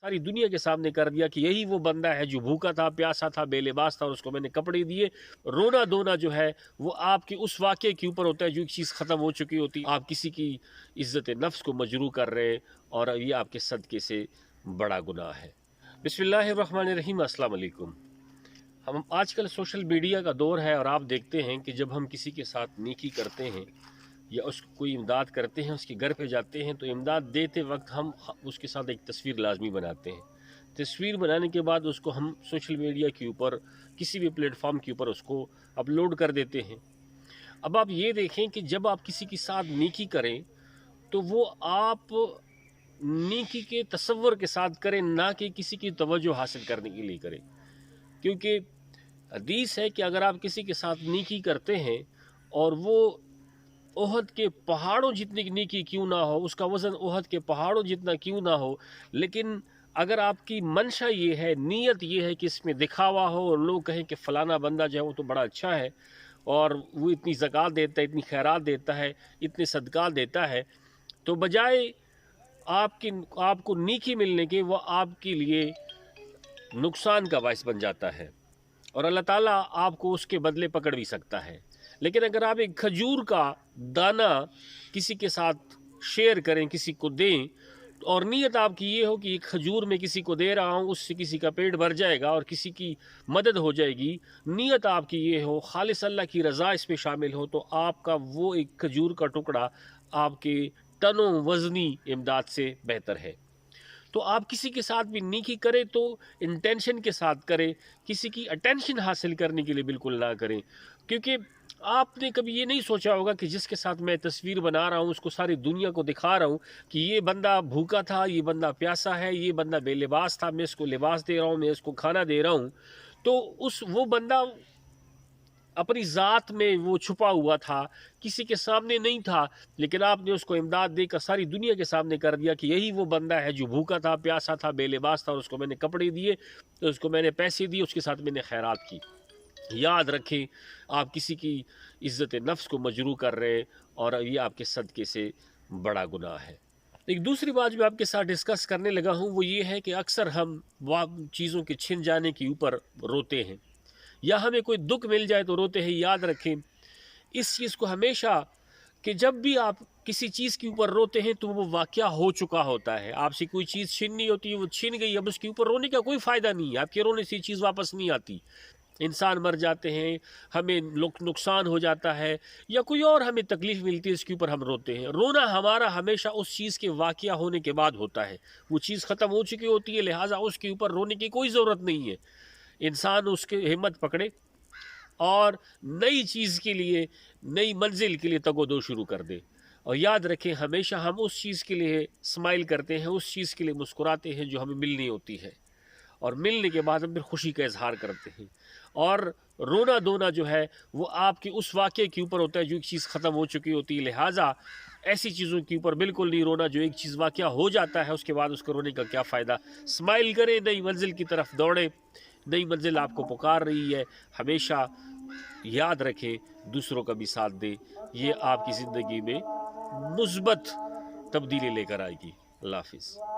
सारी दुनिया के सामने कर दिया कि यही वो बंदा है जो भूखा था, प्यासा था, बेलिबास था और उसको मैंने कपड़े दिए। रोना धोना जो है वो आपके उस वाक़े के ऊपर होता है जो एक चीज़ ख़त्म हो चुकी होती। आप किसी की इज़्ज़त नफ्स को मजरूह कर रहे हैं और ये आपके सदक़े से बड़ा गुनाह है। बिस्मिल्लाहिर्रहमानिर्रहीम, अस्सलाम वालेकुम। हम आजकल सोशल मीडिया का दौर है और आप देखते हैं कि जब हम किसी के साथ नेकी करते हैं या उसको कोई इमदाद करते हैं, उसके घर पे जाते हैं, तो इमदाद देते वक्त हम उसके साथ एक तस्वीर लाजमी बनाते हैं। तस्वीर बनाने के बाद उसको हम सोशल मीडिया के ऊपर किसी भी प्लेटफॉर्म के ऊपर उसको अपलोड कर देते हैं। अब आप ये देखें कि जब आप किसी के साथ नेकी करें तो वो आप नेकी के तसव्वुर के साथ करें, ना कि किसी की तवज्जो हासिल करने के लिए करें। क्योंकि हदीस है कि अगर आप किसी के साथ नेकी करते हैं और वो ओहद के पहाड़ों जितनी नेकी क्यों ना हो, उसका वज़न ओहद के पहाड़ों जितना क्यों ना हो, लेकिन अगर आपकी मंशा ये है, नीयत ये है कि इसमें दिखावा हो और लोग कहें कि फ़लाना बंदा जो है वो तो बड़ा अच्छा है और वो इतनी ज़कात देता है, इतनी खैरात देता है, इतने सदक़ात देता है, तो बजाय आपको नेकी मिलने के वो आपके लिए नुकसान का बायस बन जाता है और अल्लाह ताला आपको उसके बदले पकड़ भी सकता है। लेकिन अगर आप एक खजूर का दाना किसी के साथ शेयर करें, किसी को दें, और नीयत आपकी ये हो कि एक खजूर में किसी को दे रहा हूँ, उससे किसी का पेट भर जाएगा और किसी की मदद हो जाएगी, नीयत आपकी ये हो, खालिस अल्लाह की रज़ा इसमें शामिल हो, तो आपका वो एक खजूर का टुकड़ा आपके टनों वज़नी इमदाद से बेहतर है। तो आप किसी के साथ भी नेकी करें तो इंटेंशन के साथ करें, किसी की अटेंशन हासिल करने के लिए बिल्कुल ना करें। क्योंकि आपने कभी ये नहीं सोचा होगा कि जिसके साथ मैं तस्वीर बना रहा हूँ, उसको सारी दुनिया को दिखा रहा हूँ कि ये बंदा भूखा था, ये बंदा प्यासा है, ये बंदा बेलिबास था, मैं इसको लिबास दे रहा हूँ, मैं इसको खाना दे रहा हूँ। तो वो बंदा अपनी ज़ात में वो छुपा हुआ था, किसी के सामने नहीं था, लेकिन आपने उसको इमदाद देकर सारी दुनिया के सामने कर दिया कि यही वो बंदा है जो भूखा था, प्यासा था, बेलिबास था और उसको मैंने कपड़े दिए, तो उसको मैंने पैसे दिए, उसके साथ मैंने खैरात की। याद रखें, आप किसी की इज़्ज़त नफ्स को मजरूह कर रहे हैं और ये आपके सदक़े से बड़ा गुनाह है। एक दूसरी बात जो आपके साथ डिस्कस करने लगा हूँ वो ये है कि अक्सर हम चीज़ों के छिन जाने के ऊपर रोते हैं या हमें कोई दुख मिल जाए तो रोते हैं। याद रखें इस चीज़ को हमेशा कि जब भी आप किसी चीज़ के ऊपर रोते हैं तो वो वाक़या हो चुका होता है। आपसे कोई चीज़ छीननी होती है, वो छीन गई, अब उसके ऊपर रोने का कोई फ़ायदा नहीं है, आपके रोने से चीज़ वापस नहीं आती। इंसान मर जाते हैं, हमें नुकसान हो जाता है या कोई और हमें तकलीफ़ मिलती है, इसके ऊपर हम रोते हैं। रोना हमारा हमेशा उस चीज़ के वाक़या होने के बाद होता है, वो चीज़ ख़त्म हो चुकी होती है, लिहाजा उसके ऊपर रोने की कोई ज़रूरत नहीं है। इंसान उसकी हिम्मत पकड़े और नई चीज़ के लिए, नई मंजिल के लिए तगोदो शुरू कर दे। और याद रखें हमेशा हम उस चीज़ के लिए स्माइल करते हैं, उस चीज़ के लिए मुस्कुराते हैं जो हमें मिलनी होती है, और मिलने के बाद हम फिर खुशी का इजहार करते हैं। और रोना धोना जो है वो आपके उस वाक़े के ऊपर होता है जो एक चीज़ ख़त्म हो चुकी होती है, लिहाजा ऐसी चीज़ों के ऊपर बिल्कुल नहीं रोना। जो एक चीज़ वाक़या हो जाता है उसके बाद उसको रोने का क्या फ़ायदा। स्माइल करें, नई मंजिल की तरफ दौड़ें, नई मंजिल आपको पुकार रही है। हमेशा याद रखें, दूसरों का भी साथ दें, ये आपकी ज़िंदगी में मुस्बत तब्दीली लेकर आएगी। अल्लाह हाफ़िज़।